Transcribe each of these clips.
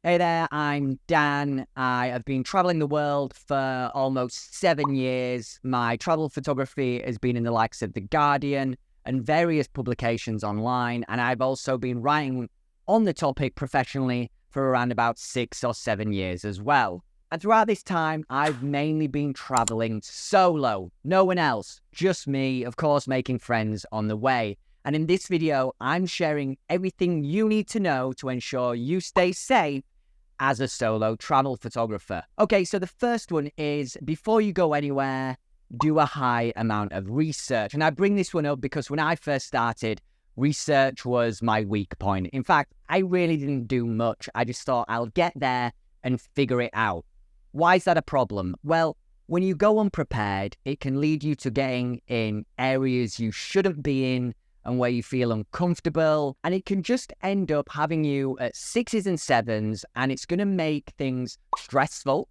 Hey there, I'm Dan. I have been traveling the world for almost 7 years. My travel photography has been in the likes of The Guardian and various publications online, and I've also been writing on the topic professionally for around about 6 or 7 years as well. And throughout this time, I've mainly been traveling solo. No one else, just me, of course, making friends on the way. And in this video, I'm sharing everything you need to know to ensure you stay safe as a solo travel photographer. Okay, so the first one is, before you go anywhere, do a high amount of research. And I bring this one up because when I first started, research was my weak point. In fact, I really didn't do much. I just thought I'll get there and figure it out. Why is that a problem? Well, when you go unprepared, it can lead you to getting in areas you shouldn't be in and where you feel uncomfortable, and it can just end up having you at 6s and 7s, and it's going to make things stressful,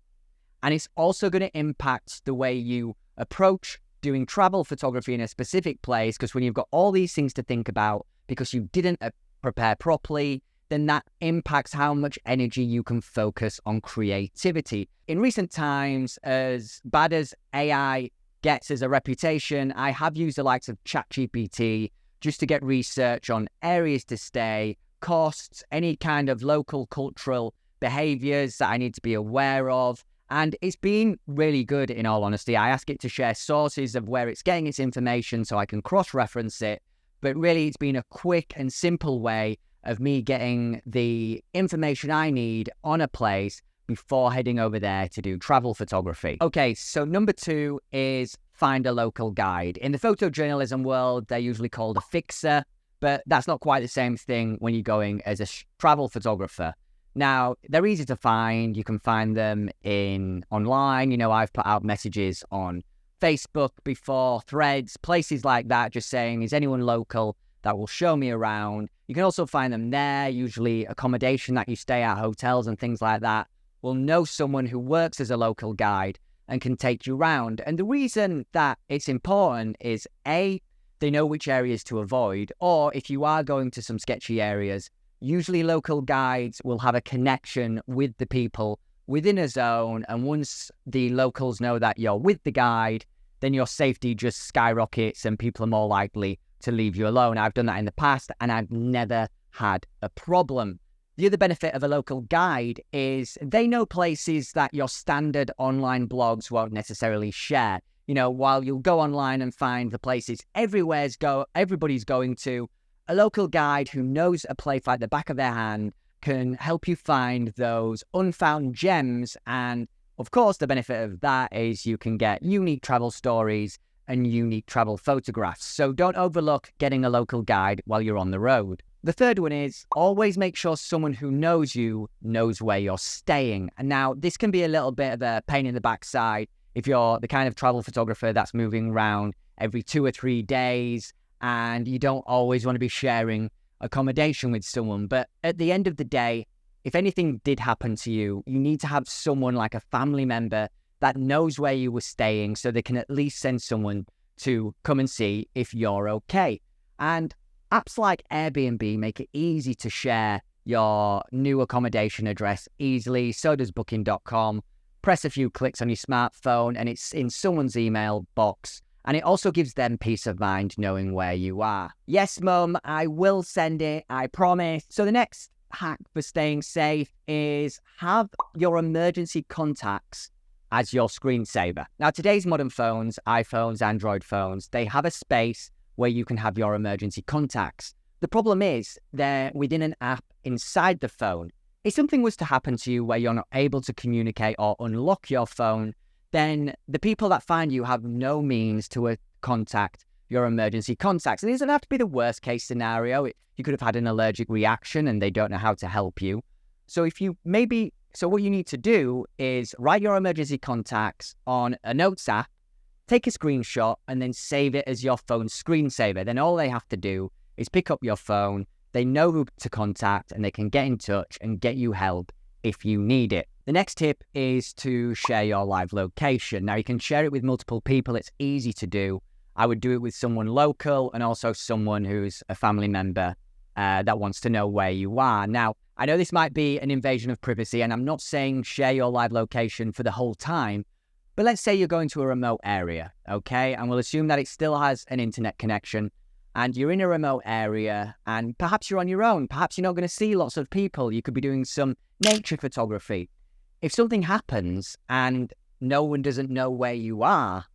and it's also going to impact the way you approach doing travel photography in a specific place, because when you've got all these things to think about because you didn't prepare properly, then that impacts how much energy you can focus on creativity. In recent times, as bad as AI gets as a reputation, I have used the likes of ChatGPT just to get research on areas to stay, costs, any kind of local cultural behaviors that I need to be aware of. And it's been really good, in all honesty. I ask it to share sources of where it's getting its information so I can cross-reference it. But really, it's been a quick and simple way of me getting the information I need on a place before heading over there to do travel photography. Okay, so number 2 is find a local guide. In the photojournalism world, they're usually called a fixer, but that's not quite the same thing when you're going as a travel photographer. Now, they're easy to find. You can find them online. You know, I've put out messages on Facebook before, Threads, places like that, just saying, is anyone local that will show me around? You can also find them there. Usually accommodation that you stay at, hotels and things like that, will know someone who works as a local guide and can take you around. And the reason that it's important is, A, they know which areas to avoid, or if you are going to some sketchy areas, usually local guides will have a connection with the people within a zone, and once the locals know that you're with the guide, then your safety just skyrockets and people are more likely to leave you alone. I've done that in the past and I've never had a problem. The other benefit of a local guide is they know places that your standard online blogs won't necessarily share. You know, while you'll go online and find the places everybody's going to, a local guide who knows a place like the back of their hand can help you find those unfound gems. And of course, the benefit of that is you can get unique travel stories and unique travel photographs. So don't overlook getting a local guide while you're on the road. The third one is always make sure someone who knows you knows where you're staying. And now this can be a little bit of a pain in the backside if you're the kind of travel photographer that's moving around every 2 or 3 days and you don't always want to be sharing accommodation with someone. But at the end of the day, if anything did happen to you, you need to have someone like a family member that knows where you were staying so they can at least send someone to come and see if you're okay. And apps like Airbnb make it easy to share your new accommodation address easily. So does Booking.com. Press a few clicks on your smartphone and it's in someone's email box. And it also gives them peace of mind knowing where you are. Yes, Mum, I will send it, I promise. So the next hack for staying safe is have your emergency contacts as your screensaver. Now, today's modern phones, iPhones, Android phones, they have a space where you can have your emergency contacts. The problem is they're within an app inside the phone. If something was to happen to you where you're not able to communicate or unlock your phone, then the people that find you have no means to contact your emergency contacts. And it doesn't have to be the worst case scenario. You could have had an allergic reaction and they don't know how to help you. So what you need to do is write your emergency contacts on a notes app, take a screenshot, and then save it as your phone screensaver. Then all they have to do is pick up your phone, they know who to contact, and they can get in touch and get you help if you need it. The next tip is to share your live location. Now, you can share it with multiple people. It's easy to do. I would do it with someone local and also someone who's a family member that wants to know where you are. Now, I know this might be an invasion of privacy, and I'm not saying share your live location for the whole time, but let's say you're going to a remote area, okay? And we'll assume that it still has an internet connection, and you're in a remote area, and perhaps you're on your own. Perhaps you're not going to see lots of people. You could be doing some nature photography. If something happens and no one doesn't know where you are,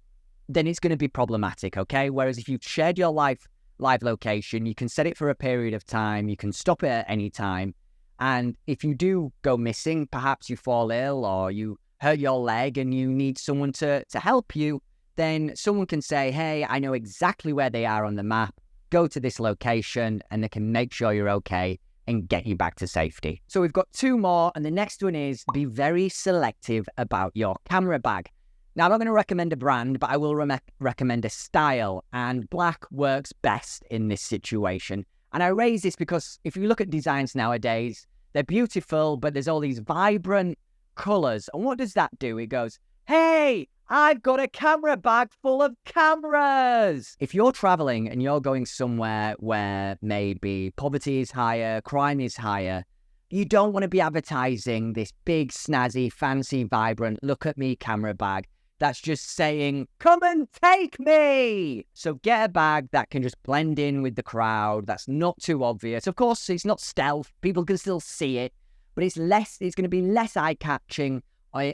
then it's going to be problematic, okay? Whereas if you've shared your live location, you can set it for a period of time, you can stop it at any time, and if you do go missing, perhaps you fall ill or you hurt your leg and you need someone to help you, then someone can say, hey, I know exactly where they are on the map, go to this location, and they can make sure you're okay and get you back to safety. So we've got 2 more, and the next one is be very selective about your camera bag. Now, I'm not going to recommend a brand, but I will recommend a style, and black works best in this situation. And I raise this because if you look at designs nowadays, they're beautiful, but there's all these vibrant colors. And what does that do? It goes, hey, I've got a camera bag full of cameras. If you're traveling and you're going somewhere where maybe poverty is higher, crime is higher, you don't want to be advertising this big, snazzy, fancy, vibrant, look at me camera bag that's just saying, come and take me. So get a bag that can just blend in with the crowd, that's not too obvious. Of course, it's not stealth. People can still see it, but it's going to be less eye-catching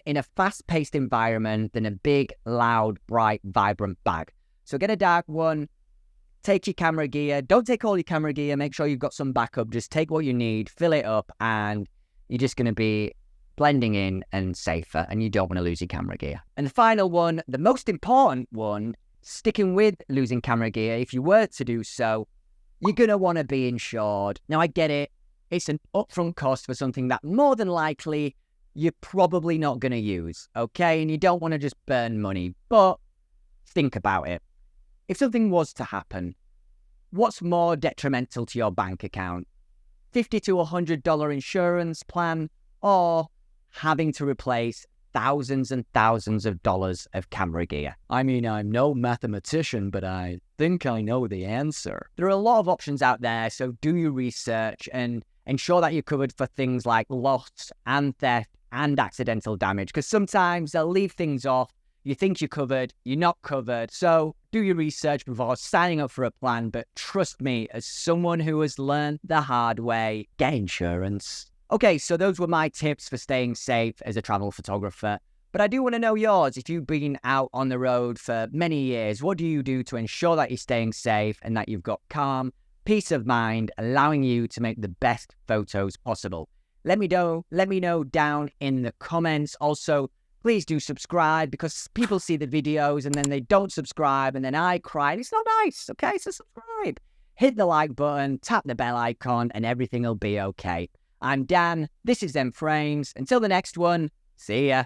in a fast-paced environment than a big, loud, bright, vibrant bag. So get a dark one, take your camera gear. Don't take all your camera gear. Make sure you've got some backup. Just take what you need, fill it up, and you're just going to be blending in and safer, and you don't want to lose your camera gear. And the final one, the most important one, sticking with losing camera gear, if you were to do so, you're going to want to be insured. Now, I get it. It's an upfront cost for something that more than likely you're probably not going to use, okay? And you don't want to just burn money, but think about it. If something was to happen, what's more detrimental to your bank account? $50 to $100 insurance plan, or having to replace thousands and thousands of dollars of camera gear? I mean, I'm no mathematician, but I think I know the answer. There are a lot of options out there, so do your research and ensure that you're covered for things like loss and theft and accidental damage, because sometimes they'll leave things off. You think you're covered, you're not covered. So do your research before signing up for a plan, but trust me, as someone who has learned the hard way, get insurance. Okay, so those were my tips for staying safe as a travel photographer. But I do want to know yours. If you've been out on the road for many years, what do you do to ensure that you're staying safe and that you've got calm, peace of mind, allowing you to make the best photos possible? Let me know down in the comments. Also, please do subscribe, because people see the videos and then they don't subscribe and then I cry. It's not nice, okay? So subscribe. Hit the like button, tap the bell icon, and everything will be okay. I'm Dan. This is Zen Frames. Until the next one, see ya.